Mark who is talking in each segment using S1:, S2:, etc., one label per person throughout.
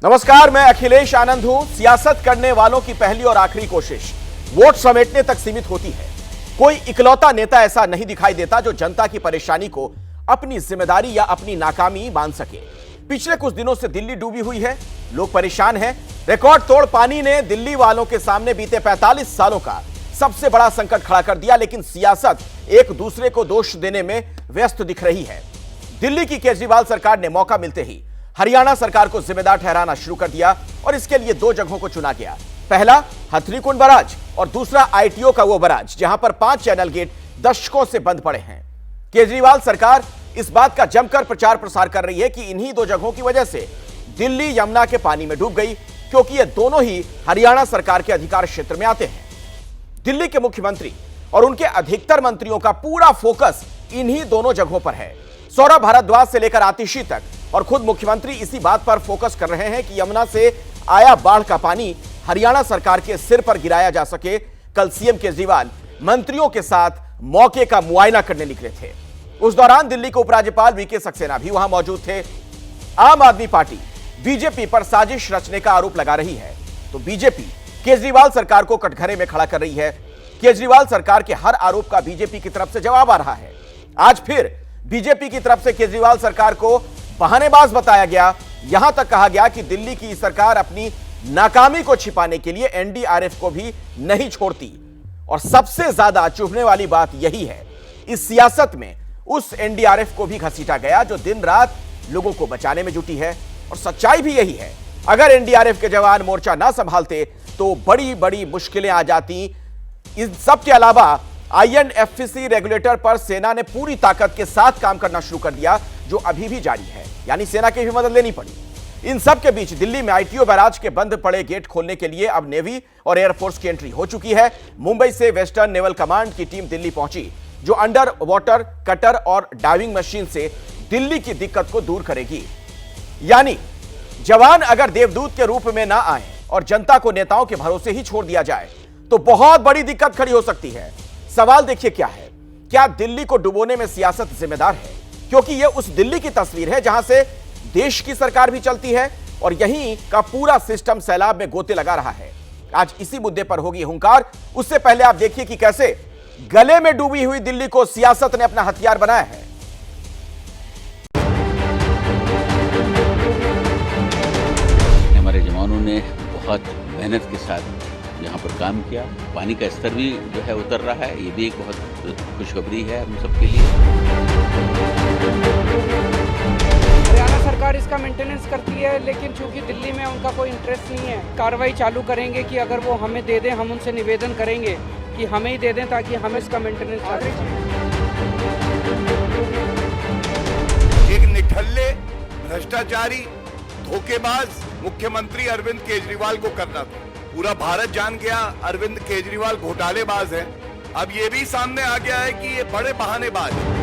S1: नमस्कार, मैं अखिलेश आनंद हूं। सियासत करने वालों की पहली और आखिरी कोशिश वोट समेटने तक सीमित होती है। कोई इकलौता नेता ऐसा नहीं दिखाई देता जो जनता की परेशानी को अपनी जिम्मेदारी या अपनी नाकामी मान सके। पिछले कुछ दिनों से दिल्ली डूबी हुई है, लोग परेशान हैं। रिकॉर्ड तोड़ पानी ने दिल्ली वालों के सामने बीते 45 सालों का सबसे बड़ा संकट खड़ा कर दिया, लेकिन सियासत एक दूसरे को दोष देने में व्यस्त दिख रही है। दिल्ली की केजरीवाल सरकार ने मौका मिलते ही हरियाणा सरकार को जिम्मेदार ठहराना शुरू कर दिया और इसके लिए दो जगहों को चुना गया। पहला हथनीकुंड बराज और दूसरा आईटीओ का वो बराज जहां पर 5 चैनल गेट दशकों से बंद पड़े हैं। केजरीवाल सरकार इस बात का जमकर प्रचार प्रसार कर रही है कि इन्हीं दो जगहों की वजह से दिल्ली यमुना के पानी में डूब गई, क्योंकि ये दोनों ही हरियाणा सरकार के अधिकार क्षेत्र में आते हैं। दिल्ली के मुख्यमंत्री और उनके अधिकतर मंत्रियों का पूरा फोकस इन्हीं दोनों जगहों पर है। सौरभ भारद्वाज से लेकर आतिशी तक और खुद मुख्यमंत्री इसी बात पर फोकस कर रहे हैं कि यमुना से आया बाढ़ का पानी हरियाणा सरकार के सिर पर गिराया जा सके। कल सीएम केजरीवाल मंत्रियों के साथ मौके का मुआयना करने निकले थे। उस दौरान दिल्ली के उपराज्यपाल वीके सक्सेना भी वहां मौजूद थे। आम आदमी पार्टी बीजेपी पर साजिश रचने का आरोप लगा रही है, तो बीजेपी केजरीवाल सरकार को कटघरे में खड़ा कर रही है। केजरीवाल सरकार के हर आरोप का बीजेपी की तरफ से जवाब आ रहा है। आज फिर बीजेपी की तरफ से केजरीवाल सरकार को बहानेबाज बताया गया। यहां तक कहा गया कि दिल्ली की सरकार अपनी नाकामी को छिपाने के लिए एनडीआरएफ को भी नहीं छोड़ती। और सबसे ज्यादा चुभने वाली बात यही है, इस सियासत में उस एनडीआरएफ को भी घसीटा गया जो दिन रात लोगों को बचाने में जुटी है। और सच्चाई भी यही है, अगर एनडीआरएफ के जवान मोर्चा ना संभालते तो बड़ी बड़ी मुश्किलें आ जाती। इन सब के अलावा आईएनएफसी रेगुलेटर पर सेना ने पूरी ताकत के साथ काम करना शुरू कर दिया, जो अभी भी जारी है, यानी सेना की भी मदद लेनी पड़ी। इन सब के बीच दिल्ली में आईटीओ बैराज के बंद पड़े गेट खोलने के लिए अब नेवी और एयरफोर्स की एंट्री हो चुकी है। मुंबई से वेस्टर्न नेवल कमांड की टीम दिल्ली पहुंची, जो अंडर वाटर कटर और डाइविंग मशीन से दिल्ली की दिक्कत को दूर करेगी। यानी जवान अगर देवदूत के रूप में ना आए और जनता को नेताओं के भरोसे ही छोड़ दिया जाए तो बहुत बड़ी दिक्कत खड़ी हो सकती है। सवाल देखिए क्या है, क्या दिल्ली को डुबोने में सियासत जिम्मेदार है? क्योंकि यह उस दिल्ली की तस्वीर है जहां से देश की सरकार भी चलती है और यहीं का पूरा सिस्टम सैलाब में गोते लगा रहा है। आज इसी मुद्दे पर होगी हुंकार। उससे पहले आप देखिए कि कैसे गले में डूबी हुई दिल्ली को सियासत ने अपना हथियार बनाया है।
S2: हमारे जवानों ने बहुत मेहनत के साथ यहाँ पर काम किया। पानी का स्तर भी जो है उतर रहा है, ये भी एक बहुत खुशखबरी है हम सबके लिए।
S3: हरियाणा सरकार इसका मेंटेनेंस करती है, लेकिन चूंकि दिल्ली में उनका कोई इंटरेस्ट नहीं है। कार्रवाई चालू करेंगे कि अगर वो हमें दे दें, हम उनसे निवेदन करेंगे कि हमें ही दे दें ताकि हम इसका मेंटेनेंस करें।
S4: एक निठल्ले, भ्रष्टाचारी, धोखेबाज मुख्यमंत्री अरविंद केजरीवाल को करना था। पूरा भारत जान गया अरविंद केजरीवाल घोटालेबाज है। अब ये भी सामने आ गया है कि ये बड़े बहानेबाज हैं।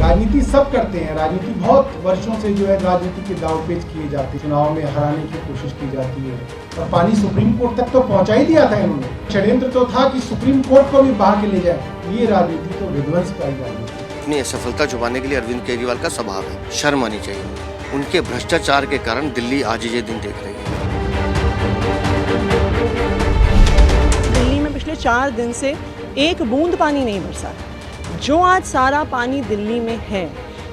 S5: राजनीति सब करते हैं, राजनीति बहुत वर्षों से जो है राजनीति के दांवपेच किए जाते हैं, चुनाव में हराने की कोशिश की जाती है। और पानी सुप्रीम कोर्ट तक तो पहुंचा ही दिया था इन्होंने। षड्यंत्र तो था कि सुप्रीम कोर्ट को भी बहा के ले जाए। ये राजनीति तो विध्वंस का राजनीति।
S6: अपनी असफलता छुपाने के लिए अरविंद केजरीवाल का स्वभाव है, शर्म आनी चाहिए। उनके भ्रष्टाचार के कारण दिल्ली आज ये दिन देख रही है।
S7: दिल्ली में पिछले 4 दिन से एक बूंद पानी नहीं बरसा। जो आज सारा पानी दिल्ली में है,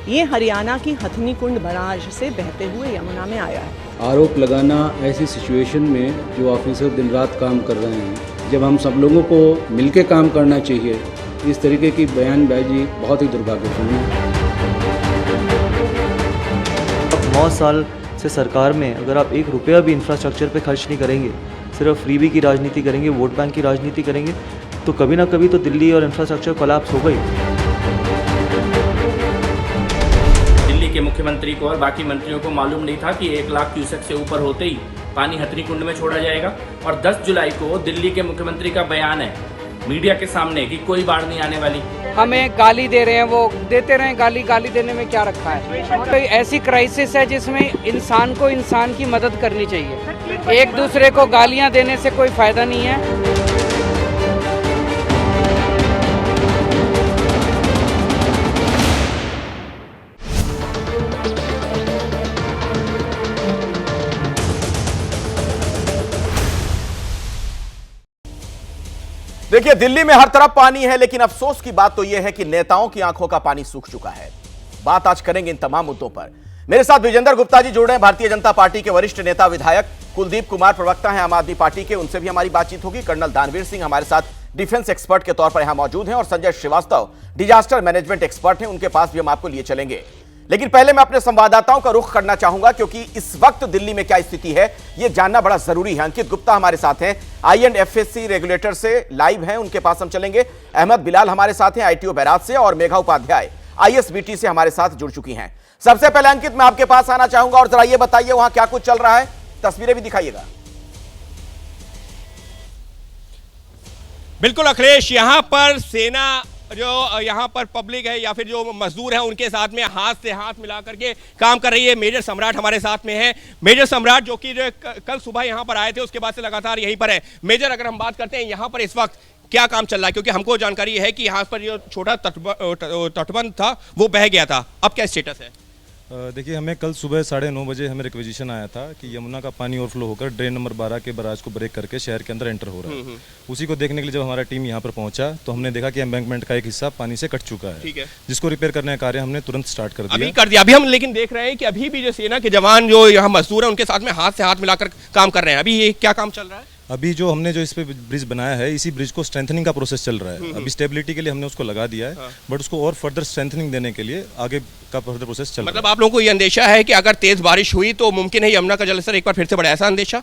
S7: ये हरियाणा की हथनीकुंड बराज से बहते हुए यमुना में आया है।
S8: आरोप लगाना ऐसी सिचुएशन में जो ऑफिसर दिन रात काम कर रहे हैं, जब हम सब लोगों को मिलकर काम करना चाहिए, इस तरीके की बयानबाजी बहुत ही दुर्भाग्यपूर्ण है।
S9: 9 साल से सरकार में अगर आप 1 रुपया भी इंफ्रास्ट्रक्चर पे खर्च नहीं करेंगे, सिर्फ फ्रीबी की राजनीति करेंगे, वोट बैंक की राजनीति करेंगे, तो कभी ना कभी तो दिल्ली और इंफ्रास्ट्रक्चर कोलैप्स होगा ही।
S10: दिल्ली के मुख्यमंत्री को और बाकी मंत्रियों को मालूम नहीं था कि 1 लाख क्यूसेक से ऊपर होते ही पानी हथनीकुंड में छोड़ा जाएगा। और 10 जुलाई को दिल्ली के मुख्यमंत्री का बयान है मीडिया के सामने कि कोई बाढ़ नहीं आने वाली।
S3: हमें गाली दे रहे हैं, वो देते रहे। गाली देने में क्या रखा है? तो ऐसी क्राइसिस है जिसमें इंसान को इंसान की मदद करनी चाहिए। एक दूसरे को गालियां देने से कोई फायदा नहीं है।
S1: देखिए, दिल्ली में हर तरफ पानी है, लेकिन अफसोस की बात तो यह है कि नेताओं की आंखों का पानी सूख चुका है। बात आज करेंगे इन तमाम मुद्दों पर। मेरे साथ विजेंद्र गुप्ता जी जुड़ रहे हैं, भारतीय जनता पार्टी के वरिष्ठ नेता विधायक। कुलदीप कुमार प्रवक्ता हैं आम आदमी पार्टी के, उनसे भी हमारी बातचीत होगी। कर्नल दानवीर सिंह हमारे साथ डिफेंस एक्सपर्ट के तौर पर यहां मौजूद हैं, और Sanjay Srivastava disaster management expert हैं, उनके पास भी हम आपको लिए चलेंगे। लेकिन पहले मैं अपने संवाददाताओं का रुख करना चाहूंगा, क्योंकि इस वक्त दिल्ली में क्या स्थिति है यह जानना बड़ा जरूरी है। अंकित गुप्ता हमारे साथ हैं, INFSC रेगुलेटर से लाइव हैं, उनके पास हम चलेंगे। अहमद बिलाल हमारे साथ हैं ITO बैराज से, और मेघा उपाध्याय ISBT से हमारे साथ जुड़ चुकी हैं। सबसे पहले अंकित, मैं आपके पास आना चाहूंगा और जरा ये बताइए वहां क्या कुछ चल रहा है, तस्वीरें भी दिखाइएगा।
S11: बिल्कुल अखिलेश, यहाँ पर सेना जो यहाँ पर पब्लिक है या फिर जो मजदूर हैं उनके साथ में हाथ से हाथ मिला करके काम कर रही है। मेजर सम्राट हमारे साथ में है। मेजर सम्राट जो कि कल सुबह यहाँ पर आए थे, उसके बाद से लगातार यहीं पर है। मेजर, अगर हम बात करते हैं यहाँ पर इस वक्त क्या काम चल रहा है, क्योंकि हमको जानकारी है कि यहाँ पर जो छोटा तटबंध था वो बह गया था, अब क्या स्टेटस है?
S12: देखिए, हमें कल सुबह 9:30 बजे हमें रिक्वेजिशन आया था कि यमुना का पानी ओवरफ्लो होकर ड्रेन नंबर 12 के बराज को ब्रेक करके शहर के अंदर एंटर हो रहा है। उसी को देखने के लिए जब हमारा टीम यहाँ पर पहुंचा तो हमने देखा कि एम्बैंकमेंट का एक हिस्सा पानी से कट चुका है।
S11: ठीक है,
S12: जिसको रिपेयर करने का कार्य हमने तुरंत स्टार्ट कर दिया।
S11: अभी हम लेकिन देख रहे हैं कि अभी भी जो सेना के जवान जो यहाँ मजदूर है उनके साथ में हाथ से हाथ मिलाकर काम कर रहे हैं। अभी ये क्या काम चल रहा है?
S12: अभी जो हमने जो इस पे ब्रिज बनाया है, इसी ब्रिज को स्ट्रेंथनिंग का प्रोसेस चल रहा है। अभी स्टेबिलिटी के लिए हमने उसको लगा दिया है, बट उसको और फर्दर स्ट्रेंथनिंग देने के लिए आगे का फर्दर प्रोसेस चल रहा है।
S11: मतलब आप लोगों को ये अंदेशा है कि अगर तेज बारिश हुई तो मुमकिन है यमुना का जलस्तर एक बार फिर से बढ़े, ऐसा अंदेशा?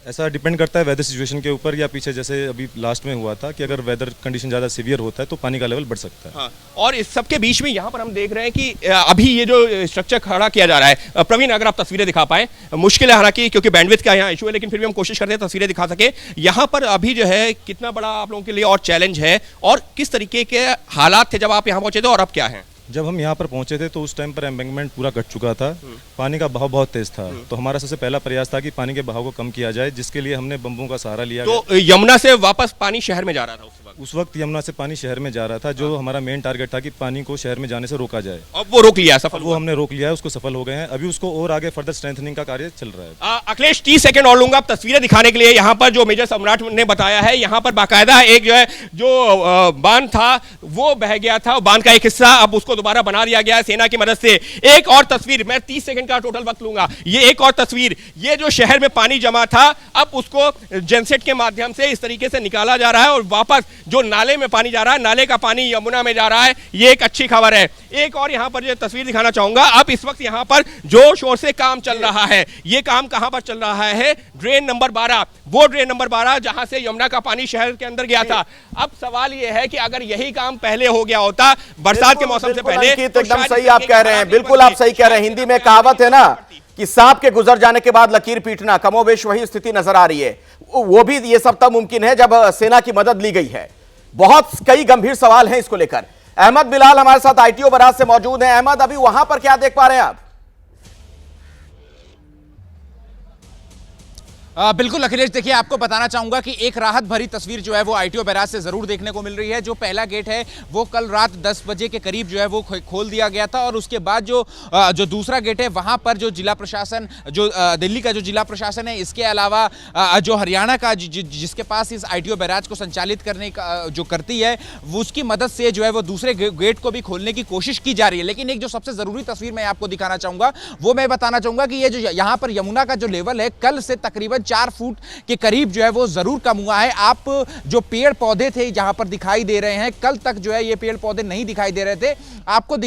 S12: ऐसा डिपेंड करता है वेदर सिचुएशन के ऊपर, या पीछे जैसे अभी लास्ट में हुआ था कि अगर वेदर कंडीशन ज़्यादा सीवियर होता है तो पानी का लेवल बढ़ सकता है।
S11: हाँ। और इस सब के बीच में यहाँ पर हम देख रहे हैं कि अभी ये जो स्ट्रक्चर खड़ा किया जा रहा है, प्रवीण अगर आप तस्वीरें दिखा पाए, मुश्किल है हालांकि क्योंकि बैंडविड्थ का यहाँ इशू है, लेकिन फिर भी हम कोशिश करते हैं तस्वीरें दिखा सके। यहाँ पर अभी जो है कितना बड़ा आप लोगों के लिए और चैलेंज है, और किस तरीके के हालात थे जब आप यहाँ पहुंचे थे और अब क्या है?
S12: जब हम यहाँ पर पहुंचे थे तो उस टाइम पर एम्बैंकमेंट पूरा कट चुका था, पानी का बहाव बहुत तेज था। तो हमारा सबसे पहला प्रयास था कि पानी के बहाव को कम किया जाए, जिसके लिए हमने बम्बों का सहारा लिया।
S11: तो यमुना से वापस पानी शहर में जा रहा था
S12: उस वक्त यमुना से पानी शहर में जा रहा था, जो हमारा मेन टारगेट था कि पानी को शहर में जाने से रोका जाए।
S11: अब वो रोक लिया, सफल
S12: वो हमने रोक लिया है, उसको सफल हो गए हैं। अभी उसको और आगे फर्दर स्ट्रेंथनिंग का कार्य चल रहा है।
S11: अखिलेश, 30 सेकंड और लूंगा तस्वीरें दिखाने के लिए। यहाँ पर जो मेजर सम्राट ने बताया है, यहाँ पर बाकायदा एक जो है जो बांध था वो बह गया था, बांध का एक हिस्सा अब उसको दोबारा बना दिया गया है सेना की मदद से। एक और तस्वीर, मैं 30 सेकंड का टोटल वक्त लूंगा। ये एक और तस्वीर, ये जो शहर में पानी जमा था अब उसको जेनसेट के माध्यम से इस तरीके से निकाला जा रहा है, और वापस जो नाले में पानी जा रहा है, नाले का पानी यमुना में जा रहा है। ये एक अच्छी खबर है। एक और यहाँ पर जो तस्वीर दिखाना चाहूंगा, अब इस वक्त यहाँ पर जोर शोर से काम चल रहा है। ये काम कहां पर चल रहा है? ड्रेन नंबर 12, वो ड्रेन नंबर 12 जहां से यमुना का पानी शहर के अंदर गया था। अब सवाल ये है कि अगर यही काम पहले हो गया होता बरसात के मौसम से पहले,
S1: तो एकदम सही आप कह रहे हैं, बिल्कुल आप सही कह रहे हैं। हिंदी में कहावत है ना कि सांप के गुजर जाने के बाद लकीर पीटना, कमोबेश वही स्थिति नजर आ रही है। वो भी ये सब तब मुमकिन है जब सेना की मदद ली गई है। बहुत कई गंभीर सवाल हैं इसको लेकर। अहमद बिलाल हमारे साथ ITO बराज से मौजूद हैं। अहमद, अभी वहां पर क्या देख पा रहे हैं आप?
S13: बिल्कुल अखिलेश, देखिए आपको बताना चाहूंगा कि एक राहत भरी तस्वीर जो है वो ITO बैराज से जरूर देखने को मिल रही है। जो पहला गेट है वो कल रात 10 बजे के करीब जो है वो खोल दिया गया था, और उसके बाद जो दूसरा गेट है वहां पर जो जिला प्रशासन, जो दिल्ली का जो जिला प्रशासन है, इसके अलावा जो हरियाणा का जिसके पास इस ITO बैराज को संचालित करने का जो करती है, वो उसकी मदद से जो है वो दूसरे गेट को भी खोलने की कोशिश की जा रही है। लेकिन एक जो सबसे जरूरी तस्वीर मैं आपको दिखाना चाहूंगा वो मैं बताना चाहूंगा कि ये जो यहाँ पर यमुना का जो लेवल है कल से तकरीबन 4 फुट के करीब जो है वो जरूर कम हुआ है। आप जो पेड़ पौधे थे जहां पर दिखाई दे रहे हैं, कल तक जो है ये पेड़ पौधे नहीं दिखाई दे रहे थे। आपको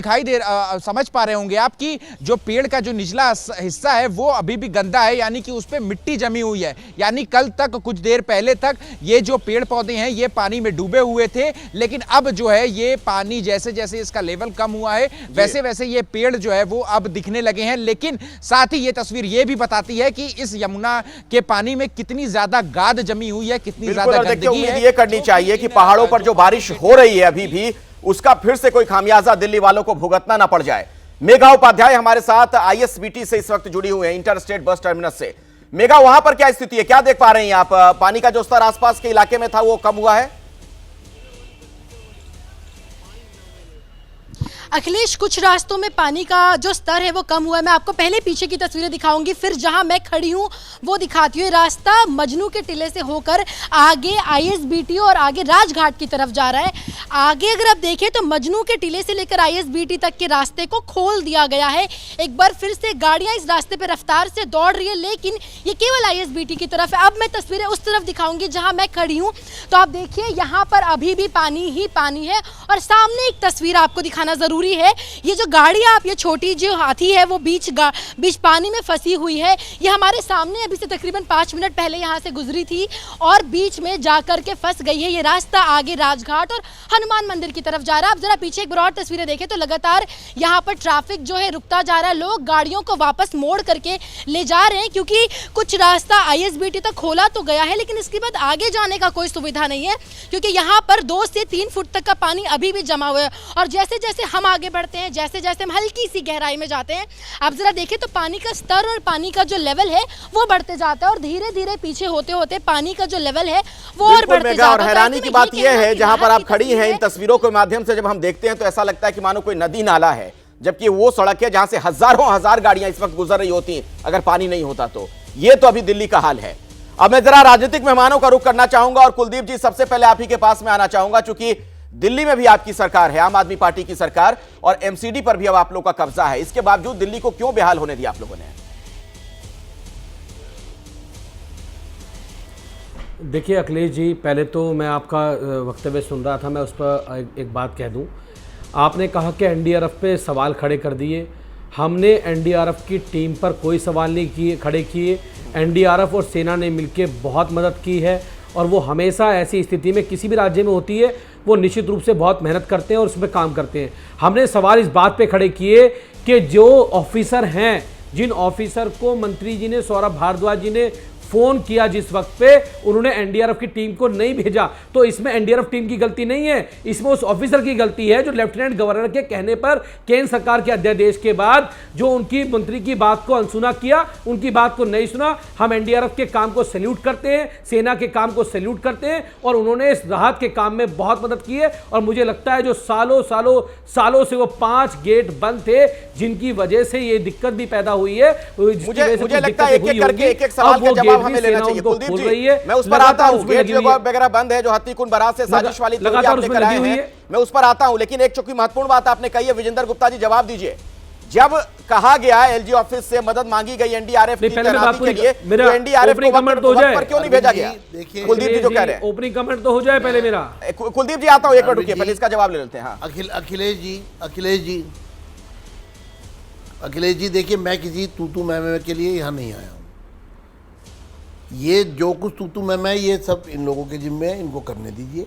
S13: समझ पा रहे होंगे आप कि जो पेड़ का जो निचला हिस्सा है वो अभी भी गंदा है, यानी कि उस पे मिट्टी जमी हुई है। यानी कल तक, कुछ देर पहले तक ये जो पेड़ पौधे हैं ये पानी में डूबे हुए थे, लेकिन अब जो है ये पानी जैसे जैसे इसका लेवल कम हुआ है वैसे वैसे ये पेड़ जो है वो अब दिखने लगे हैं। लेकिन साथ ही ये तस्वीर ये भी बताती है कि इस यमुना के पानी में कितनी ज्यादा गाद जमी हुई है, कितनी ज्यादा गंदगी है।
S1: उम्मीद ये करनी चाहिए कि पहाड़ों पर जो बारिश हो रही है अभी भी, उसका फिर से कोई खामियाजा दिल्ली वालों को भुगतना ना पड़ जाए। मेघा उपाध्याय हमारे साथ ISBT से इस वक्त जुड़ी हुई है, इंटर स्टेट बस टर्मिनस से। मेघा, वहां पर क्या स्थिति है, क्या देख पा रहे हैं आप? पानी का जो स्तर आसपास के इलाके में था वो कम हुआ है?
S14: अखिलेश, कुछ रास्तों में पानी का जो स्तर है वो कम हुआ है। मैं आपको पहले पीछे की तस्वीरें दिखाऊंगी, फिर जहां मैं खड़ी हूं वो दिखाती हूँ। रास्ता मजनू के टिले से होकर आगे ISBT और आगे राजघाट की तरफ जा रहा है। आगे अगर आप देखें तो मजनू के टिले से लेकर ISBT तक के रास्ते को खोल दिया गया है। एक बार फिर से गाड़ियां इस रास्ते पर रफ्तार से दौड़ रही है, लेकिन ये केवल ISBT की तरफ है। अब मैं तस्वीरें उस तरफ दिखाऊंगी जहां मैं खड़ी हूँ। तो आप देखिए यहाँ पर अभी भी पानी ही पानी है। और सामने एक तस्वीर आपको दिखाना जरूरी है। ये जो गाड़ी आप, ये छोटी जो हाथी है वो बीच पानी में फंसी हुई है। ये हमारे सामने अभी से तकरीबन 5 मिनट पहले यहाँ से गुजरी थी और बीच में जाकर के फंस गई है। ये रास्ता आगे राजघाट और हनुमान मंदिर की तरफ जा रहा है। आप जरा पीछे एक बार और तस्वीरें देखें तो लगातार यहाँ पर ट्रैफिक जो है रुकता जा रहा है। लोग गाड़ियों को वापस मोड़ करके ले जा रहे हैं, क्योंकि कुछ रास्ता ISBT तक खोला तो गया है, लेकिन इसके बाद आगे जाने का कोई सुविधा नहीं है, क्योंकि यहाँ पर 2 से 3 फुट तक का पानी अभी भी जमा हुआ है। और जैसे जैसे हम आगे बढ़ते हैं, जैसे जैसे हम हल्की सी गहराई में जाते हैं, आप जरा देखें तो पानी का स्तर और पानी का जो लेवल है वो बढ़ते जाता है और धीरे धीरे पीछे होते होते पानी का जो लेवल है वो और बढ़ते जाता है।
S1: और हैरानी की बात यह है, जहां पर आप खड़ी हैं, इन तस्वीरों के माध्यम से जब हम देखते हैं तो ऐसा लगता है कि मानो कोई नदी नाला है, जबकि वो सड़क है जहां से हजारों हजार गाड़ियां इस वक्त गुजर रही होती अगर पानी नहीं होता तो। ये तो अभी दिल्ली का हाल है। अब मैं जरा राजनीतिक मेहमानों का रुख करना चाहूंगा और कुलदीप जी, सबसे पहले आप ही के पास में आना चाहूंगा, चूंकि दिल्ली में भी आपकी सरकार है, आम आदमी पार्टी की सरकार, और MCD पर भी अब आप लोग का कब्जा है। इसके बावजूद दिल्ली को क्यों बेहाल होने दिया आप लोगों ने?
S15: देखिए अखिलेश जी, पहले तो मैं आपका वक्तव्य सुन रहा था, मैं उस पर एक बात कह दूं। आपने कहा कि NDRF पे सवाल खड़े कर दिए। हमने NDRF की टीम पर कोई सवाल नहीं खड़े किए। NDRF और सेना ने मिलकर बहुत मदद की है और वो हमेशा ऐसी स्थिति में किसी भी राज्य में होती है, वो निश्चित रूप से बहुत मेहनत करते हैं और उसमें काम करते हैं। हमने सवाल इस बात पे खड़े किए कि जो ऑफिसर हैं, जिन ऑफिसर को मंत्री जी ने, सौरभ भारद्वाज जी ने फ़ोन किया जिस वक्त पे, उन्होंने NDRF की टीम को नहीं भेजा, तो इसमें NDRF टीम की गलती नहीं है, इसमें उस ऑफिसर की गलती है जो लेफ्टिनेंट गवर्नर के कहने पर केंद्र सरकार के अध्यादेश के बाद जो उनकी मंत्री की बात को अनसुना किया, उनकी बात को नहीं सुना। हम NDRF के काम को सैल्यूट करते हैं, सेना के काम को सैल्यूट करते हैं, और उन्होंने इस राहत के काम में बहुत मदद की है। और मुझे लगता है जो सालों से वो 5 गेट बंद थे, जिनकी वजह से ये दिक्कत भी पैदा हुई है,
S1: मुझे लगता है एक सवाल का जवाब हमें लेना चाहिए। कुलदीप जी, मैं उस पर आता हूं, गेट वगैरह बंद है, जो हत्तीकुंड बराज से साजिश वाली थ्योरी आपने कराए हैं, मैं उस पर आता हूं, लेकिन एक चूंकि महत्वपूर्ण बात आपने कही है, विजेंद्र गुप्ता जी जवाब दीजिए। जब कहा गया LG ऑफिस से मदद मांगी गई NDRF की तैनाती के लिए, तो NDRF को वक्त पर क्यों नहीं भेजा गया? कुलदीप जी जो कह रहे हैं,
S15: ओपनिंग कमेंट तो हो जाए पहले मेरा।
S1: कुलदीप जी आता हूं, एक मिनट रुकिए, पहले इसका जवाब ले लेते हैं।
S16: अखिलेश जी देखिए, मैं किसी तूतू मैमे के लिए यहाँ नहीं आया हूँ। ये जो कुछ तूतू मैमे, ये सब इन लोगों के जिम्मे है, इनको करने दीजिए।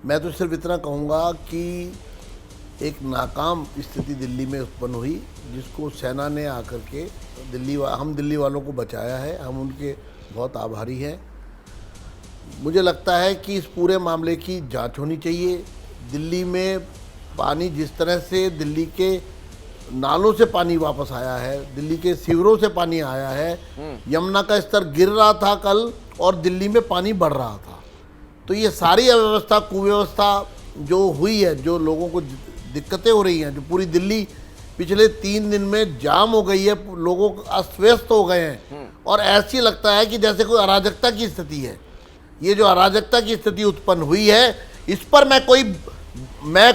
S16: मैं तो सिर्फ इतना कहूँगा कि एक नाकाम स्थिति दिल्ली में उत्पन्न हुई, जिसको सेना ने आकर के हम दिल्ली वालों को बचाया है, हम उनके बहुत आभारी हैं। मुझे लगता है कि इस पूरे मामले की जांच होनी चाहिए। दिल्ली में पानी जिस तरह से दिल्ली के नालों से पानी वापस आया है, दिल्ली के सीवरों से पानी आया है, यमुना का स्तर गिर रहा था कल और दिल्ली में पानी बढ़ रहा था, तो ये सारी अव्यवस्था, कुव्यवस्था जो हुई है, जो लोगों को दिक्कतें हो रही हैं, जो पूरी दिल्ली पिछले 3 दिन में जाम हो गई है, लोगों अस्त व्यस्त हो गए हैं, और ऐसी लगता है कि जैसे कोई अराजकता की स्थिति है। ये जो अराजकता की स्थिति उत्पन्न हुई है, इस पर मैं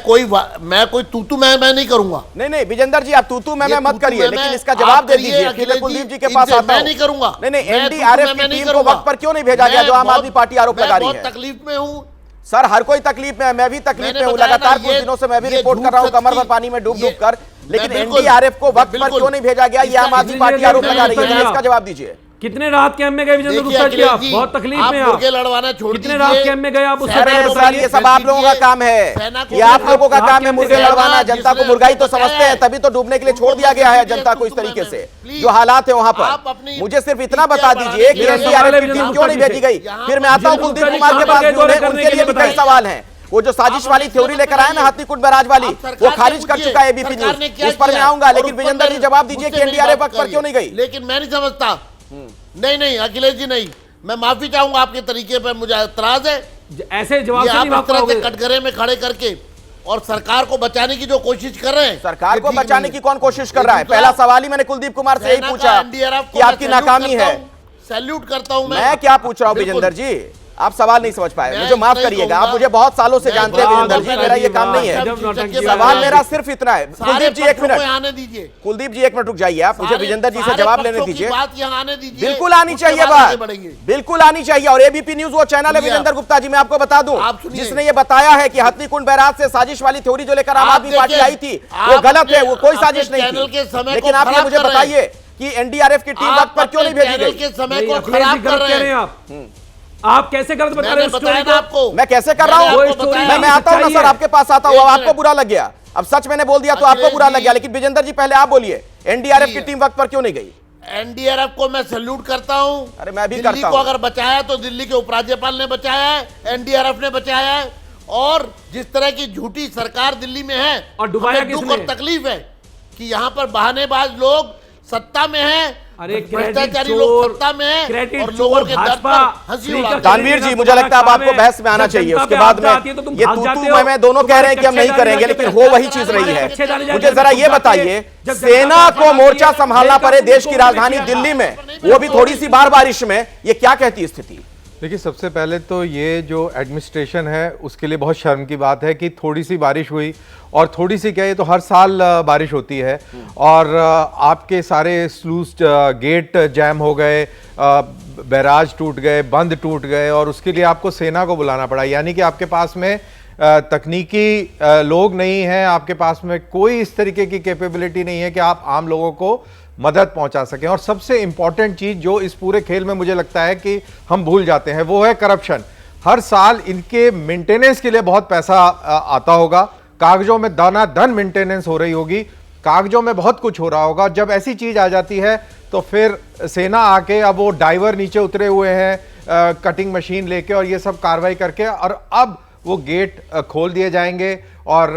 S16: कोई तूतू मैं नहीं करूंगा।
S1: नहीं विजेंद्र जी, आप तूतू मैं मत करिए, लेकिन इसका जवाब दे दीजिए। कुलदीप जी के पास आता हूं।
S16: मैं नहीं करूंगा।
S1: नहीं NDRF की टीम को वक्त पर क्यों नहीं भेजा गया, जो आम आदमी पार्टी आरोप लगा रही है?
S16: बहुत तकलीफ में हूं
S1: सर, हर कोई तकलीफ में है, मैं भी तकलीफ में हूं, लगातार कुछ दिनों से मैं भी रिपोर्ट कर रहा हूं कमर भर पानी में डूब कर, लेकिन NDRF को वक्त पर क्यों नहीं भेजा गया, ये आम आदमी पार्टी आरोप लगा रही है। इसका जवाब दीजिए।
S15: कितने राहत कैंप में गए विजेंद्र गुप्ता जी? आप बहुत तकलीफ में आप
S16: लड़वाना छोड़
S15: कितने राहत कैंप में गए आप?
S1: ये सब आप लोगों का काम है, ये आप लोगों का काम है मुर्गे लड़वाना। जनता को मुर्गाई तो समझते हैं, तभी तो डूबने के लिए छोड़ दिया गया है जनता को इस तरीके से, जो हालात है वहां पर। मुझे सिर्फ इतना बता दीजिए कि NDRF की टीम क्यों नहीं भेजी गई? फिर मैं आता हूं कुलदीप कुमार के पास, उनके लिए भी कई सवाल हैं। वो जो साजिश वाली थ्योरी लेकर आए ना, हत्तीकुंड बराज वाली, वो खारिज कर चुका है ABP न्यूज, इस पर मैं आऊंगा, लेकिन विजेंद्र जी जवाब दीजिए कि NDRF वक्त पर क्यों नहीं गई?
S16: लेकिन मैं नहीं समझता। नहीं अखिलेश जी, नहीं, मैं माफी चाहूंगा, आपके तरीके पर मुझे एतराज है।
S15: ऐसे जवाब से नहीं भाग पाओगे।
S16: कटघरे में खड़े करके और सरकार को बचाने की जो कोशिश कर रहे हैं,
S1: सरकार
S16: ये
S1: को
S16: ठीक
S1: बचाने
S16: नहीं
S1: की
S16: है।
S1: कौन कोशिश कर रहा है?
S16: दूसरा,
S1: पहला सवाल ही मैंने कुलदीप कुमार से यही
S16: सेना का
S1: पूछा
S16: NDRF
S1: कि
S16: को
S1: आपकी
S16: मैं
S1: नाकामी है।
S16: सैल्यूट करता हूं
S1: मैं क्या पूछ रहा हूं
S16: बिल्कुल।
S1: विजेंदर जी, आप सवाल नहीं समझ पाए,
S16: मैं
S1: मुझे माफ
S16: नहीं
S1: करिएगा,
S16: कहूंगा।
S1: आप मुझे बहुत सालों से
S16: मैं
S1: जानते हैं विजेंदर जी, मेरा ये काम नहीं है। सवाल मेरा सिर्फ इतना है। कुलदीप जी एक मिनट,
S16: आने दीजिए।
S1: कुलदीप जी एक मिनट रुक जाइए, आप मुझे विजेंदर जी से जवाब लेने दीजिए।
S16: बात यहाँ आने दीजिए,
S1: बिल्कुल आनी
S16: उसके
S1: चाहिए
S16: बाद आगे
S1: बात,
S16: बढ़ेंगे।
S1: बिल्कुल आनी चाहिए। और एबीपी न्यूज वो चैनल है
S16: सुनिए
S1: विजेंदर
S16: आप।
S1: गुप्ता जी, मैं आपको बता दूं,
S16: सुनिए।
S1: जिसने ये बताया है कि हथनीकुंड बैराज से साजिश वाली थ्योरी जो लेकर आम
S16: आप
S1: आदमी पार्टी
S16: देखिए,
S1: आई थी वो
S16: आप
S1: गलत है,
S16: अपने-
S1: वो कोई
S16: अपने
S1: साजिश नहीं
S16: चैनल के समय
S1: थी।
S16: को
S1: लेकिन आप ये
S16: खराब
S1: मुझे
S16: कर रहे हैं।
S1: बताइए कि एनडीआरएफ की टीम
S16: आप
S1: वक्त पर क्यों नहीं
S16: अपने
S1: भेजी
S16: चैनल
S1: गई?
S16: के समय
S15: नहीं,
S16: को
S15: अखिलेश जी
S16: खराब
S15: गलत
S16: कर
S15: कह
S16: रहे हैं।
S15: आप कैसे गलत बता रहे
S16: मैंने
S15: हो
S16: बताया
S15: स्टोरी
S16: ना
S15: को?
S16: आपको,
S1: मैं कैसे कर रहा हूं?
S15: वो स्टोरी
S1: मैं आता हूं ना
S15: सच्चाई
S1: सर,
S15: है।
S1: आपके पास आता हूं,
S16: एक
S1: आपको
S16: मिनट।
S1: बुरा लग गया। अब सच मैंने बोल दिया तो आपको
S16: अखिलेश
S1: बुरा लग
S16: जी।
S1: गया, लेकिन विजेंदर जी पहले आप बोलिए, एनडीआरएफ की टीम वक्त पर क्यों नहीं गई?
S16: एनडीआरएफ को मैं सैल्यूट करता हूं।
S1: अरे मैं भी
S16: दिल्ली
S1: करता
S16: को
S1: हूं।
S16: अगर बचाया तो दिल्ली के उपराज्यपाल ने बचाया है, एनडीआरएफ ने बचाया है। और जिस तरह की झूठी सरकार दिल्ली में है,
S15: और डुबाया
S16: हमें दुख
S15: किसने?
S16: और तकलीफ है कि यहाँ पर बहानेबाज लोग सत्ता में हैं,
S15: अरे
S16: भ्रष्टाचारी लोग सत्ता में हैं
S15: क्रेडिट
S16: और लोगों
S15: चोर
S16: के दर्द
S15: भाजपा
S16: पर हंसी उड़ाते हैं।
S1: दानवीर जी, मुझे लगता है अब आपको बहस में आना चाहिए, उसके बाद में ये तू मैं दोनों कह रहे हैं कि हम नहीं करेंगे, लेकिन हो वही चीज रही है। मुझे जरा ये बताइए, सेना को मोर्चा संभालना पड़े देश की राजधानी दिल्ली में, वो भी थोड़ी सी बारिश में, ये क्या कहती है स्थिति?
S17: देखिए, सबसे पहले तो ये जो एडमिनिस्ट्रेशन है उसके लिए बहुत शर्म की बात है कि थोड़ी सी बारिश हुई, और थोड़ी सी क्या, ये तो हर साल बारिश होती है, और आपके सारे स्लूस गेट जैम हो गए, बैराज टूट गए, बंद टूट गए, और उसके लिए आपको सेना को बुलाना पड़ा। यानी कि आपके पास में तकनीकी लोग नहीं हैं, आपके पास में कोई इस तरीके की कैपेबिलिटी नहीं है कि आप आम लोगों को मदद पहुंचा सकें। और सबसे इंपॉर्टेंट चीज जो इस पूरे खेल में मुझे लगता है कि हम भूल जाते हैं, वो है करप्शन। हर साल इनके मेंटेनेंस के लिए बहुत पैसा आता होगा, कागजों में दाना धन मेंटेनेंस हो रही होगी, कागजों में बहुत कुछ हो रहा होगा। जब ऐसी चीज आ जाती है तो फिर सेना आके, अब वो डाइवर नीचे उतरे हुए हैं कटिंग मशीन लेके और ये सब कार्रवाई करके, और अब वो गेट खोल दिए जाएंगे और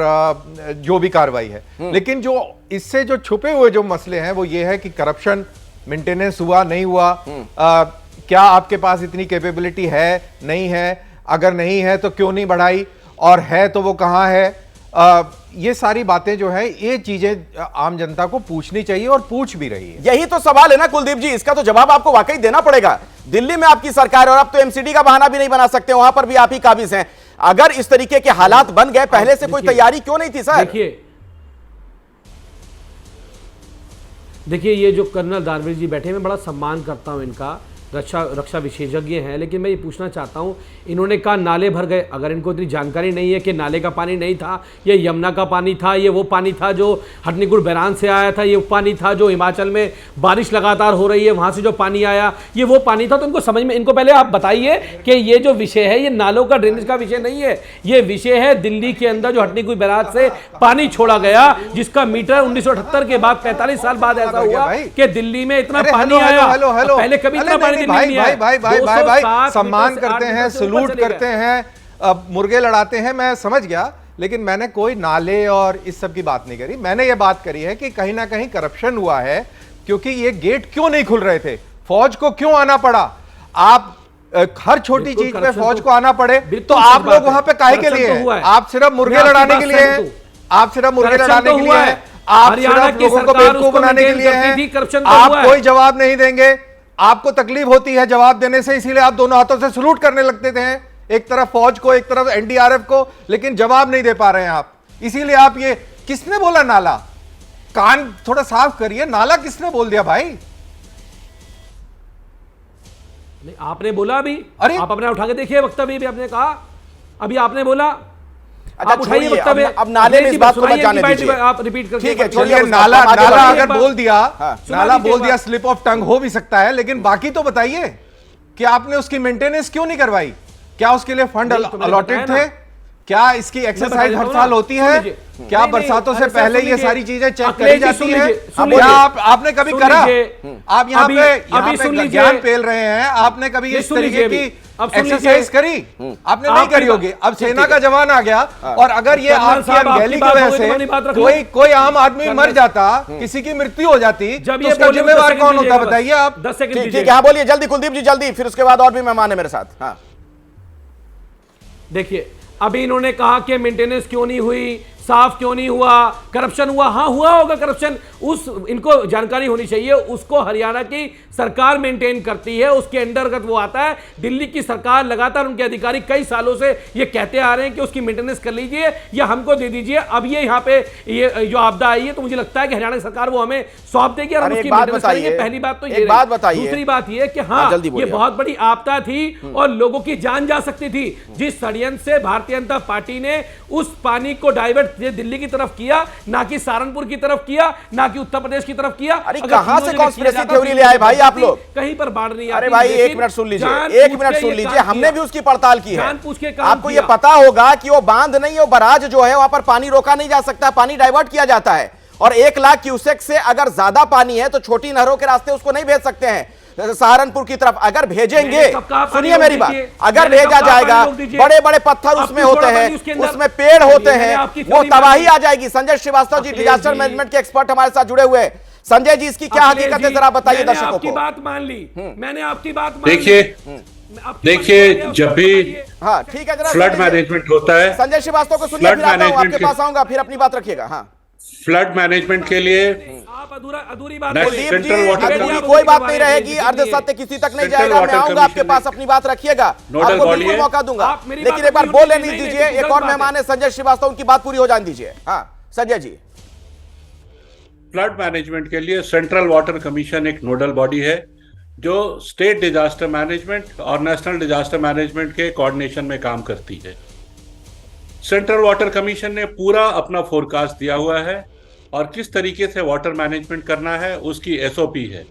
S17: जो भी कार्रवाई है। लेकिन जो इससे जो छुपे हुए जो मसले हैं वो ये है कि करप्शन, मेंटेनेंस हुआ नहीं हुआ, क्या आपके पास इतनी कैपेबिलिटी है नहीं है, अगर नहीं है तो क्यों नहीं बढ़ाई, और है तो वो कहां है। ये सारी बातें जो है, ये चीजें आम जनता को पूछनी चाहिए और पूछ भी रही है।
S1: यही तो सवाल है ना कुलदीप जी, इसका तो जवाब आपको वाकई देना पड़ेगा। दिल्ली में आपकी सरकार, और अब तो एमसीडी का बहाना भी नहीं बना सकते, वहां पर भी आप ही काबिज हैं। अगर इस तरीके के हालात बन गए, पहले से कोई तैयारी क्यों नहीं थी सर?
S15: देखिए ये जो कर्नल दानवीर जी बैठे, मैं बड़ा सम्मान करता हूं इनका, रक्षा विशेषज्ञ हैं, लेकिन मैं ये पूछना चाहता हूं, इन्होंने कहा नाले भर गए। अगर इनको इतनी जानकारी नहीं है कि नाले का पानी नहीं था, ये यमुना का पानी था, ये वो पानी था जो हथनीकुंड बैराज से आया था, ये पानी था जो हिमाचल में बारिश लगातार हो रही है वहां से जो पानी आया, ये वो पानी था, तो इनको समझ में, इनको पहले आप बताइए कि ये जो विषय है ये नालों का, ड्रेनेज का विषय नहीं है, ये विषय है दिल्ली के अंदर जो हथनीकुंड बैराज से पानी छोड़ा गया, जिसका मीटर 1978 के बाद 45 साल बाद ऐसा हुआ कि दिल्ली में इतना पानी आया। पहले कभी इतना पानी
S17: भाई सम्मान करते हैं, सलूट करते हैं, मुर्गे लड़ाते हैं, मैं समझ गया, लेकिन मैंने कोई नाले और इस सब की बात नहीं करी। मैंने ये बात करी है कि कहीं ना कहीं करप्शन हुआ है, क्योंकि ये गेट क्यों नहीं खुल रहे थे, फौज को क्यों आना पड़ा। आप हर छोटी चीज पे फौज को आना पड़े तो आप लोग वहां पे काहे के लिए हैं? आप सिर्फ मुर्गे लड़ाने के लिए हैं, आप सिर्फ मुर्गे लड़ाने के लिए हैं, आप सिर्फ लोगों को बेवकूफ बनाने के लिए हैं। आप कोई जवाब नहीं देंगे, आपको तकलीफ होती है जवाब देने से, इसीलिए आप दोनों हाथों से सलूट करने लगते थे, एक तरफ फौज को, एक तरफ एनडीआरएफ को, लेकिन जवाब नहीं दे पा रहे हैं आप। इसीलिए आप ये, किसने बोला नाला? कान थोड़ा साफ करिए, नाला किसने बोल दिया भाई?
S15: नहीं, आपने बोला अभी, अरे आप अपने उठा के देखिए वक्तव्य भी आपने कहा, अभी आपने बोला।
S1: अच्छा छोड़िए, अब नाले में इस बात को मत जाने दीजिए,
S15: आप रिपीट करके।
S17: ठीक है, चलिए, नाला अगर बोल दिया, नाला बोल दिया, स्लिप ऑफ टंग हो भी सकता है, लेकिन बाकी तो बताइए कि आपने उसकी मेंटेनेंस क्यों नहीं करवाई? क्या उसके लिए फंड अलॉटेड थे? क्या इसकी एक्सरसाइज हर साल होती है? क्या बरसातों से पहले ये सारी चीजें चेक करी जाती है? क्या आपने कभी करा? आप यहाँ पे ज्ञान पेल रहे हैं, आपने कभी इस तरीके की एक्सरसाइज करी? आपने नहीं करी होगी। अब सेना का जवान आ गया, और अगर ये आपकी अनगहली की वजह से कोई आम आदमी मर जाता, किसी की मृत्यु हो जाती, तो उसका जिम्मेवार कौन होता बताइए आप?
S15: 10 सेकंड
S1: ठीक है, बोलिए जल्दी कुलदीप जी, जल्दी, फिर उसके बाद और भी मेहमान है मेरे साथ। हाँ
S15: देखिए, अभी इन्होंने कहा कि मेंटेनेंस क्यों नहीं हुई, साफ क्यों नहीं हुआ, करप्शन हुआ। हाँ हुआ होगा करप्शन, उस इनको जानकारी होनी चाहिए। उसको हरियाणा की सरकार मेंटेन करती है, उसके अंतर्गत वो आता है। दिल्ली की सरकार लगातार, उनके अधिकारी कई सालों से ये कहते आ रहे हैं कि उसकी मेंटेनेंस कर लीजिए या हमको दे दीजिए। अब ये यहाँ पे ये जो आपदा आई है तो मुझे लगता है कि हरियाणा सरकार वो हमें सौंप देगी और हम उसकी मेंटेनेंस करेंगे। पहली बात तो ये
S1: बात बताइए।
S15: दूसरी बात ये कि हाँ ये बहुत बड़ी आपदा थी और लोगों की जान जा सकती थी। जिस षड्यंत्र से भारतीय जनता पार्टी ने उस पानी को डाइवर्ट दिल्ली की तरफ किया, ना कि सहारनपुर की तरफ किया, ना कि उत्तर प्रदेश की तरफ किया।
S1: अरे कहां से कॉन्स्पिरेसी थ्योरी ले आए भाई आप लोग?
S15: कहीं पर बाढ़ नहीं आती।
S1: अरे भाई एक मिनट सुन लीजिए, हमने भी उसकी पड़ताल की है। आपको ये पता होगा कि वो बांध नहीं, वो बराज जो है वहां पर पानी रोका नहीं जा सकता, पानी डाइवर्ट किया जाता है। और 1 लाख क्यूसेक से अगर ज्यादा पानी है तो छोटी नहरों के रास्ते उसको नहीं भेज सकते हैं सहारनपुर की तरफ। अगर भेजेंगे, सुनिए मेरी बात, अगर भेजा जाएगा, बड़े बड़े पत्थर उसमें होते हैं, उसमें पेड़ होते हैं, वो तबाही आ जाएगी। संजय श्रीवास्तव जी डिजास्टर मैनेजमेंट के एक्सपर्ट हमारे साथ जुड़े हुए हैं। संजय जी इसकी क्या हकीकत है जरा बताइए दर्शकों को।
S15: आपकी बात मान ली, मैंने आपकी बात
S18: देखिए जब भी
S1: हाँ ठीक है,
S18: फ्लड मैनेजमेंट होता है,
S1: संजय श्रीवास्तव को सुनिए, फिर आता हूं आपके पास आऊंगा, फिर अपनी बात रखिएगा। हाँ
S18: फ्लड मैनेजमेंट के लिए
S15: अधूरी बात
S18: सेंट्रल वाटर
S1: कोई बात नहीं रहेगी, अर्ध सत्य किसी तक नहीं जाएगा। मैं आऊंगा आपके पास, अपनी बात रखिएगा, आपको बिल्कुल मौका दूंगा, लेकिन एक बार बोल लेने दीजिए। एक और मेहमान है संजय श्रीवास्तव, उनकी बात पूरी हो जाने दीजिए। हाँ संजय जी।
S18: फ्लड मैनेजमेंट के लिए सेंट्रल वाटर कमीशन एक नोडल बॉडी है जो स्टेट डिजास्टर मैनेजमेंट और नेशनल डिजास्टर मैनेजमेंट के कोऑर्डिनेशन में काम करती है। सेंट्रल वाटर कमीशन ने पूरा अपना फोरकास्ट दिया हुआ है और किस तरीके से वाटर मैनेजमेंट करना है उसकी एसओपी है।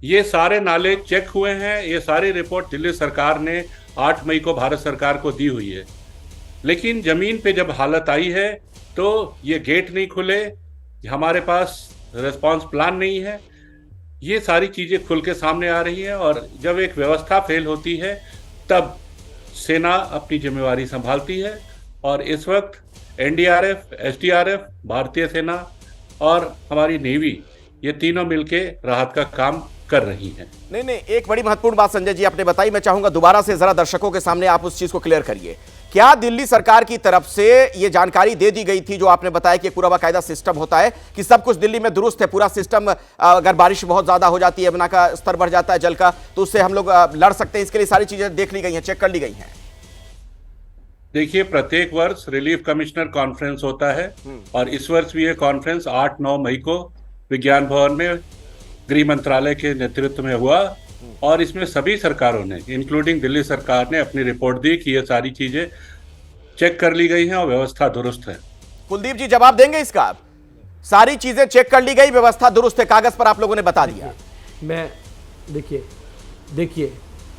S18: ये सारे नाले चेक हुए हैं, ये सारी रिपोर्ट दिल्ली सरकार ने 8 मई को भारत सरकार को दी हुई है। लेकिन जमीन पे जब हालत आई है तो ये गेट नहीं खुले, हमारे पास रिस्पांस प्लान नहीं है, ये सारी चीजें खुल के सामने आ रही हैं। और जब एक व्यवस्था फेल होती है तब सेना अपनी जिम्मेवारी संभालती है और इस वक्त एनडीआरएफ, एसडीआरएफ, भारतीय सेना और हमारी नेवी ये तीनों मिलके राहत का काम कर रही हैं।
S1: नहीं, एक बड़ी महत्वपूर्ण बात संजय जी आपने बताई, मैं चाहूंगा दोबारा से जरा दर्शकों के सामने आप उस चीज को क्लियर करिए। क्या दिल्ली सरकार की तरफ से ये जानकारी दे दी गई थी जो आपने बताया कि पूरा बाकायदा सिस्टम होता है कि सब कुछ दिल्ली में दुरुस्त है, पूरा सिस्टम, अगर बारिश बहुत ज्यादा हो जाती है, यमुना का स्तर बढ़ जाता है जल का, तो उससे हम लोग लड़ सकते हैं, इसके लिए सारी चीजें देख ली गई हैं, चेक कर ली गई हैं?
S18: देखिए प्रत्येक वर्ष रिलीफ कमिश्नर कॉन्फ्रेंस होता है और इस वर्ष भी ये कॉन्फ्रेंस 8-9 मई को विज्ञान भवन में गृह मंत्रालय के नेतृत्व में हुआ और इसमें सभी सरकारों ने इंक्लूडिंग दिल्ली सरकार ने अपनी रिपोर्ट दी कि ये सारी चीजें चेक कर ली गई हैं और व्यवस्था दुरुस्त है।
S1: कुलदीप जी जवाब देंगे इसका? सारी चीजें चेक कर ली गई, व्यवस्था दुरुस्त है, कागज पर आप लोगों ने बता दिया।
S15: मैं देखिए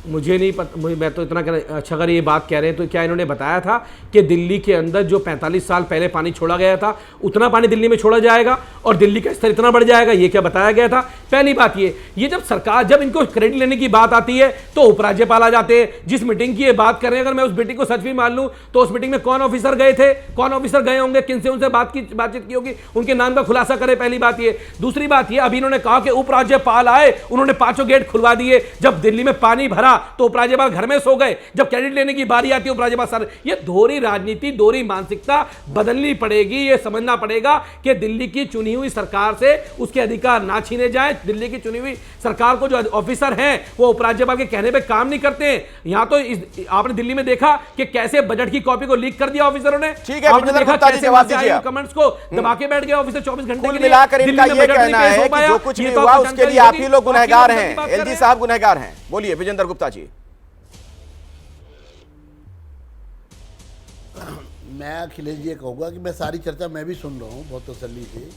S15: मुझे नहीं पता, मैं तो इतना अच्छा अगर ये बात कह रहे हैं तो क्या इन्होंने बताया था कि दिल्ली के अंदर जो 45 साल पहले पानी छोड़ा गया था उतना पानी दिल्ली में छोड़ा जाएगा और दिल्ली का स्तर इतना बढ़ जाएगा, ये क्या बताया गया था? पहली बात ये जब सरकार, जब इनको क्रेडिट लेने की बात आती है तो उपराज्यपाल आ जाते हैं। जिस मीटिंग की ये बात कर रहे हैं, अगर मैं उस मीटिंग को सच भी मान लूं तो उस मीटिंग में कौन ऑफिसर गए थे, कौन ऑफिसर गए होंगे, किनसे उनसे बातचीत की होगी, उनके नाम का खुलासा करे। पहली बात ये। दूसरी बात ये, अभी इन्होंने कहा कि उपराज्यपाल आए, उन्होंने 5 गेट खुलवा दिए। जब दिल्ली में पानी भरा तो उपराज्यपाल घर में सो गए, जब क्रेडिट लेने की बारी आती है उपराज्यपाल सर। ये दोहरी राजनीति, दोहरी मानसिकता बदलनी पड़ेगी। ये समझना पड़ेगा कि दिल्ली की चुनी हुई सरकार से उसके अधिकार ना छीने जाए। दिल्ली की चुनी हुई सरकार को जो ऑफिसर हैं वो उपराज्यपाल के कहने पे काम नहीं करते हैं। यहां तो आपने दिल्ली में देखा कि कैसे बजट की कॉपी को लीक कर दिया ऑफिसरों ने।
S1: ठीक है,
S15: आपने देखा कैसे कमेंट्स को दबा के बैठ गए ऑफिसर 24 घंटे के लिए।
S1: मिलाकर इनका ये कहना है कि जो कुछ भी हुआ उसके लिए आप ही लोग गुनहगार हैं, एलजी साहब गुनहगार हैं। बोलिए विजेंद्र गुप्ता जी।
S16: मैं अखिलेश जी कहूँगा कि मैं सारी चर्चा मैं भी सुन रहा हूँ बहुत तसल्ली से।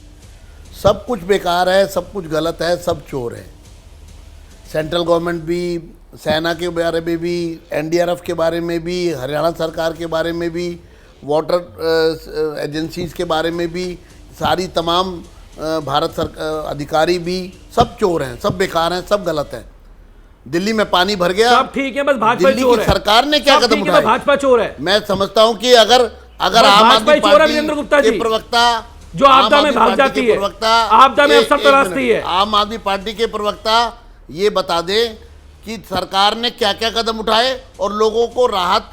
S16: सब कुछ बेकार है, सब कुछ गलत है, सब चोर है। सेंट्रल गवर्नमेंट भी, सेना के बारे में भी, एनडीआरएफ के बारे में भी, हरियाणा सरकार के बारे में भी, वाटर एजेंसीज के बारे में भी, सारी तमाम भारत सरकार अधिकारी भी, सब चोर हैं, सब बेकार हैं, सब गलत हैं। दिल्ली में पानी भर गया,
S15: सब ठीक है, बस भाजपा
S16: दिल्ली की सरकार ने क्या कदम उठाए?
S15: भाजपा चोर है।
S16: मैं समझता हूं कि अगर आम आदमी पार्टी के प्रवक्ता
S15: जो आपदा में भाग जाती है, आपदा में अफसर तलाशती है,
S16: आम आदमी पार्टी के प्रवक्ता ये बता दे कि सरकार ने क्या क्या कदम उठाए और लोगों को राहत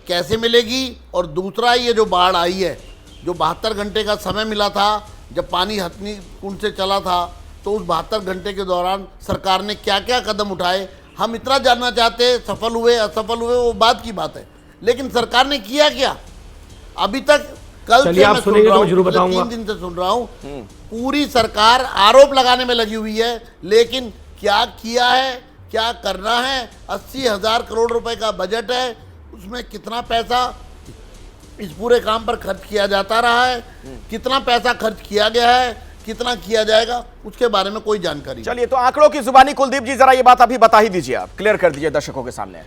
S16: कैसे मिलेगी। और दूसरा, ये जो बाढ़ आई है, जो 72 घंटे का समय मिला था, जब पानी हथनी कुंड से चला था, तो उस 72 घंटे के दौरान सरकार ने क्या क्या कदम उठाए, हम इतना जानना चाहते हैं। सफल हुए असफल हुए वो बात की बात है, लेकिन सरकार ने किया क्या अभी तक। कल से मैं सुन रहा हूँ, 3 दिन से सुन रहा हूँ, पूरी सरकार आरोप लगाने में लगी हुई है, लेकिन क्या किया है, क्या करना है। 80,000 करोड़ रुपए का बजट है, उसमें कितना पैसा इस पूरे काम पर खर्च किया जाता रहा है, कितना पैसा खर्च किया गया है, कितना किया जाएगा, उसके बारे में कोई जानकारी नहीं।
S1: चलिए, तो आंकड़ों की जुबानी कुलदीप जी जरा ये बात अभी बता ही दीजिए, आप क्लियर कर दीजिए दर्शकों के सामने।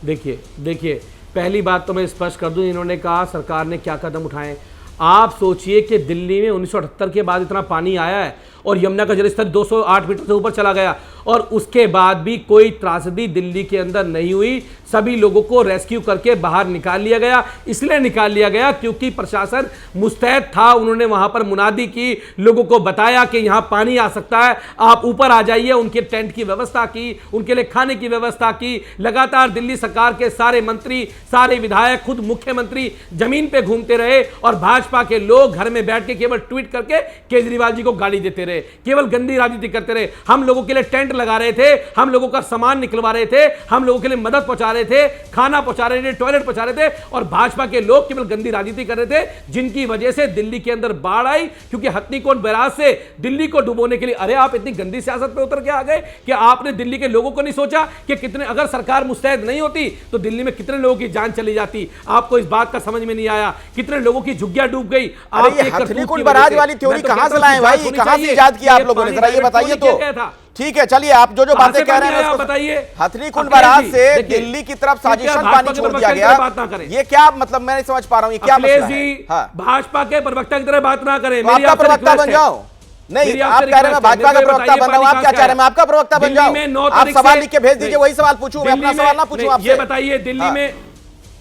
S15: देखिए पहली बात तो मैं स्पष्ट कर दूं, इन्होंने कहा सरकार ने क्या कदम उठाए। आप सोचिए कि दिल्ली में 1978 के बाद इतना पानी आया है और यमुना का जलस्तर 208 मीटर से ऊपर चला गया, और उसके बाद भी कोई त्रासदी दिल्ली के अंदर नहीं हुई। सभी लोगों को रेस्क्यू करके बाहर निकाल लिया गया। इसलिए निकाल लिया गया क्योंकि प्रशासन मुस्तैद था। उन्होंने वहां पर मुनादी की, लोगों को बताया कि यहां पानी आ सकता है, आप ऊपर आ जाइए। उनके टेंट की व्यवस्था की, उनके लिए खाने की व्यवस्था की। लगातार दिल्ली सरकार के सारे मंत्री, सारे विधायक, खुद मुख्यमंत्री जमीन पे घूमते रहे, और भाजपा के लोग घर में बैठ के केवल ट्वीट करके केजरीवाल जी को गाली देते रहे, केवल गंदी राजनीति करते रहे। हम लोगों के लिए टेंट लगा रहे थे, हम लोगों का सामान निकलवा रहे थे, हम लोगों के लिए मदद पहुंचा रहे थे, खाना पहुंचा रहे थे, टॉयलेट पहुंचा रहे थे, और भाजपा के लोग केवल गंदी राजनीति कर रहे थे, जिनकी वजह से दिल्ली के अंदर बाढ़ आई। क्योंकि हथनीकुंड बैराज से दिल्ली को डुबोने के लिए, अरे आप इतनी गंदी सियासत पे उतर के आ गए कि आपने दिल्ली के लोगों को नहीं सोचा कि कितने, अगर सरकार मुस्तैद नहीं होती तो दिल्ली में कितने लोगों की जान चली जाती। आपको इस बात का समझ में नहीं आया, कितने लोगों की झुग्गियां डूब गई।
S1: हथनीकुंड बैराज वाली थ्योरी कहां से लाए भाई, कहां से इजाद किया आप लोगों ने, जरा ये बताइए तो। ठीक है, चलिए, आप जो बातें कह रहे हैं बताइए। हथनीकुंड बैराज से दिल्ली की तरफ साजिशन पानी छोड़ दिया गया, ये क्या मतलब, मैं नहीं समझ पा रहा हूँ, ये क्या मसला है?
S15: भाजपा के प्रवक्ता की तरह बात ना करें,
S1: आपका प्रवक्ता बन जाओ। नहीं, आप कह रहे हैं भाजपा का प्रवक्ता बन रहा हूं, आप क्या चाह रहे हैं मैं आपका प्रवक्ता बन जाऊं? आप सवाल लिख के भेज दीजिए, वही सवाल पूछूं, मैं अपना सवाल ना पूछूं आपसे।
S15: ये बताइए,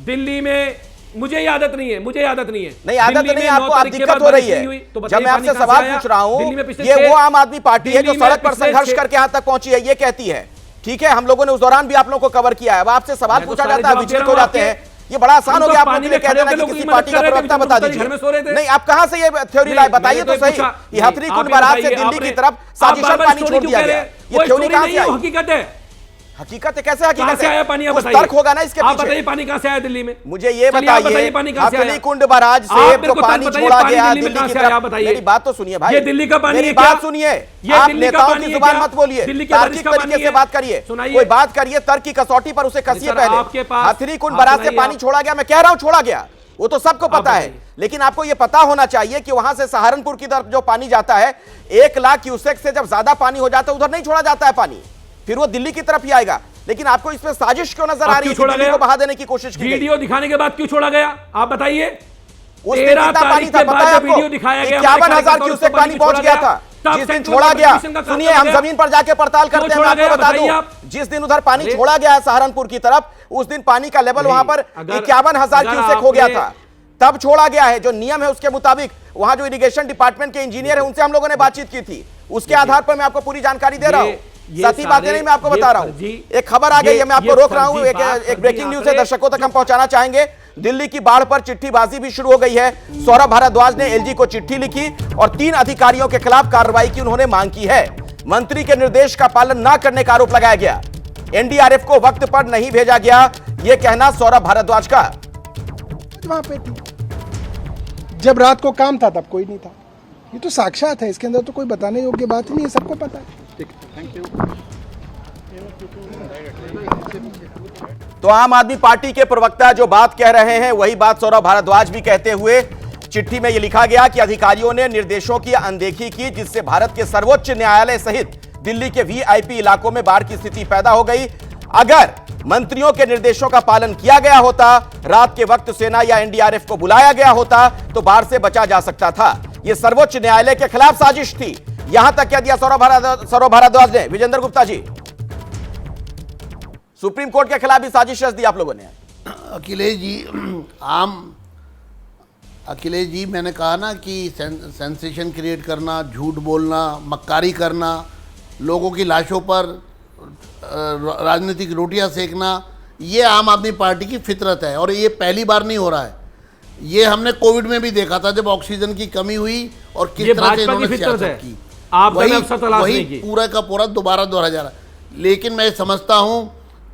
S15: दिल्ली में मुझे आदत नहीं है, नहीं
S1: आदत नहीं, आपको आप दिक्कत हो रही है। जब मैं आपसे सवाल पूछ रहा हूं, ये वो आम आदमी पार्टी है जो सड़क पर संघर्ष करके यहां तक पहुंची है, ये कहती है। ठीक है, हम लोगों ने उस दौरान भी आप लोगों को कवर किया है। अब आपसे सवाल पूछा जाता है, विचलित हो जाते हैं। ये बड़ा आसान हो गया आप लोगों के लिए कह देना कि किसी पार्टी का प्रवक्ता बता दीजिए। नहीं, आप कहां से ये थ्योरी लाए, बताइए तो सही। ये हथनीकुंड बैराज से दिल्ली की तरफ साजिशन पानी छोड़ दिया गया, ये थ्योरी कहां से आई?
S15: हकीकत है,
S1: हकीकत है, कैसे हकीकत
S15: से आया पानी?
S1: कुछ तर्क होगा ना इसके पीछे।
S15: आप बताइए पानी कहां से आया दिल्ली में?
S1: मुझे ये बताइए, हथनीकुंड बैराज से जो पानी छोड़ा गया दिल्ली की तरफ, मेरी बात तो सुनिए भाई,
S15: ये दिल्ली का पानी,
S1: मेरी बात सुनिए। आप नेताओं की जुबान मत बोलिए, तार्किक तरीके से बात करिए, कोई बात करिए, तर्क की कसौटी पर उसे कसिए। पहले हथनीकुंड बैराज से पानी छोड़ा गया, मैं कह रहा हूं छोड़ा गया, वो तो सबको पता है, लेकिन आपको यह पता होना चाहिए कि वहां से सहारनपुर की तरफ जो पानी जाता है, 1 लाख क्यूसेक से जब ज्यादा पानी हो जाता है उधर नहीं छोड़ा जाता है पानी, फिर वो दिल्ली की तरफ ही आएगा। लेकिन आपको इसमें साजिश क्यों नजर आ रही है? दिल्ली को बहा देने की कोशिश की गई।
S15: वीडियो दिखाने के बाद क्यों छोड़ा गया, आप बताइए।
S1: उस दिन कितना पानी था पता है आपको? 51,000 क्यूसेक पानी पहुंच गया था जिस दिन छोड़ा गया। सुनिए, हम जमीन पर जाके पड़ताल करते हैं, मैं आपको बता दूं, जिस दिन उधर पानी छोड़ा गया है सहारनपुर की तरफ, उस दिन पानी का लेवल वहां पर 51,000 क्यूसेक हो गया था, तब छोड़ा गया है। जो नियम है उसके मुताबिक वहां जो इरिगेशन डिपार्टमेंट के इंजीनियर है उनसे हम लोगों ने बातचीत की थी, उसके आधार पर मैं आपको पूरी जानकारी दे रहा हूं। सती बातें नहीं, मैं आपको बता रहा हूं। एक खबर आ गई है, मैं आपको रोक रहा हूं, एक ब्रेकिंग न्यूज है, दर्शकों तक हम पहुंचाना चाहेंगे। दिल्ली की बाढ़ पर चिट्ठीबाजी भी शुरू हो गई है। सौरभ भारद्वाज ने एलजी को चिट्ठी लिखी और 3 अधिकारियों के खिलाफ कार्रवाई की उन्होंने मांग की है। मंत्री के निर्देश का पालन न करने का आरोप लगाया गया। एनडीआरएफ को वक्त पर नहीं भेजा गया, यह कहना सौरभ भारद्वाज का।
S5: वहां पे थी जब रात को काम था, तब कोई नहीं था। ये तो साक्षात है, इसके अंदर तो कोई बताने योग्य बात ही नहीं है, सबको पता है। Thank you.
S1: तो आम आदमी पार्टी के प्रवक्ता जो बात कह रहे हैं वही बात सौरभ भारद्वाज भी कहते हुए, चिट्ठी में यह लिखा गया कि अधिकारियों ने निर्देशों की अनदेखी की, जिससे भारत के सर्वोच्च न्यायालय सहित दिल्ली के वीआईपी इलाकों में बाढ़ की स्थिति पैदा हो गई। अगर मंत्रियों के निर्देशों का पालन किया गया होता, रात के वक्त सेना या एनडीआरएफ को बुलाया गया होता, तो बाढ़ से बचा जा सकता था। यह सर्वोच्च न्यायालय के खिलाफ साजिश थी, यहां तक कह दिया सौरभ भारद्वाज ने। विजेंद्र गुप्ता जी, सुप्रीम कोर्ट के खिलाफ भी साजिश रच दी आप लोगों ने।
S16: अखिलेश जी, मैंने कहा ना कि सेंसेशन क्रिएट करना, झूठ बोलना, मक्कारी करना, लोगों की लाशों पर राजनीतिक रोटियां सेकना, ये आम आदमी पार्टी की फितरत है और ये पहली बार नहीं हो रहा है। ये हमने कोविड में भी देखा था जब ऑक्सीजन की कमी हुई और किस तरह से इन्होंने सियासत की, वही पूरा का पूरा दोबारा 2000। लेकिन मैं समझता हूं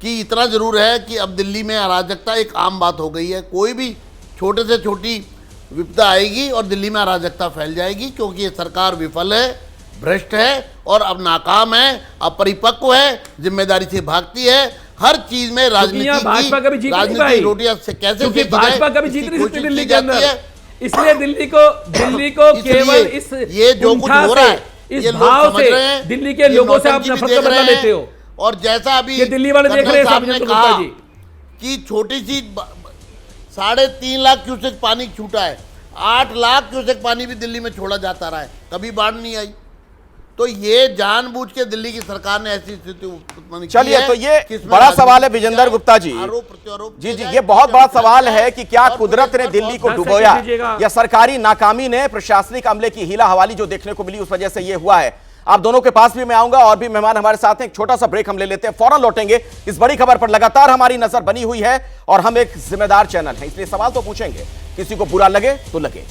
S16: कि इतना जरूर है कि अब दिल्ली में अराजकता एक आम बात हो गई है। कोई भी छोटे से छोटी विपदा आएगी और दिल्ली में अराजकता फैल जाएगी, क्योंकि ये सरकार विफल है, भ्रष्ट है और अब नाकाम है, अपरिपक्व है, जिम्मेदारी से भागती है। हर चीज में राजनीति रोटियां से कैसे
S15: भाजपा कभी जीत नहीं सकती दिल्ली के अंदर, इसलिए दिल्ली को केवल इस
S16: ये जो कुछ हो रहा है
S15: इस भाव से दिल्ली के लोगों से आप नफरत का बदला लेते हो।
S16: और जैसा अभी
S15: दिल्ली वाले देख रहे हैं
S16: कहा कि छोटी सी 3.5 लाख क्यूसेक पानी छूटा है, 8 लाख क्यूसेक पानी भी दिल्ली में छोड़ा जाता रहा है, कभी बाढ़ नहीं आई। तो ये जानबूझ के दिल्ली की सरकार ने ऐसी स्थिति उत्पन्न की है।
S1: चलिए, तो ये बड़ा सवाल है विजेंदर गुप्ता जी। जी, ये बहुत बड़ा सवाल है कि क्या कुदरत ने दिल्ली को डुबोया या सरकारी नाकामी ने, प्रशासनिक अमले की हीला हवाली जो देखने को मिली उस वजह से ये हुआ है। आप दोनों के पास भी मैं आऊंगा और भी मेहमान हमारे साथ हैं। एक छोटा सा ब्रेक हम ले लेते हैं, फौरन लौटेंगे। इस बड़ी खबर पर लगातार हमारी नजर बनी हुई है और हम एक जिम्मेदार चैनल है, इसलिए सवाल तो पूछेंगे, किसी को बुरा लगे तो लगे।